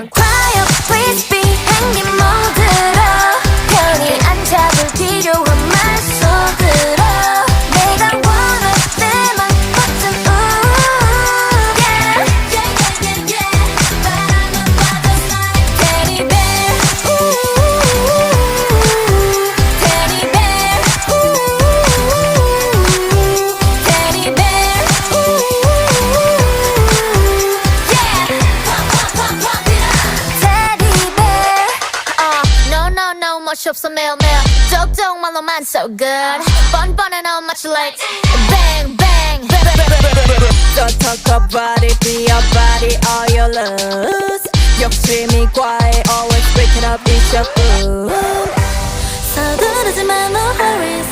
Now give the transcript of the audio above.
Quiet please be 행님 모드로 편히 앉아볼 필요한 말소들어 내가 원할 때만 버튼 yeah yeah yeah yeah yeah 바람은 와도 like teddy bear teddy bear teddy bear Teddy bear no no no 멋이 없어 매일매일 쪽쪽말로만 so good 뻔뻔해 no much like bang bang Don't talk about it, be about it, all you lose 욕심이 과해, always breaking up, it's your food 서두르지 마 no hurries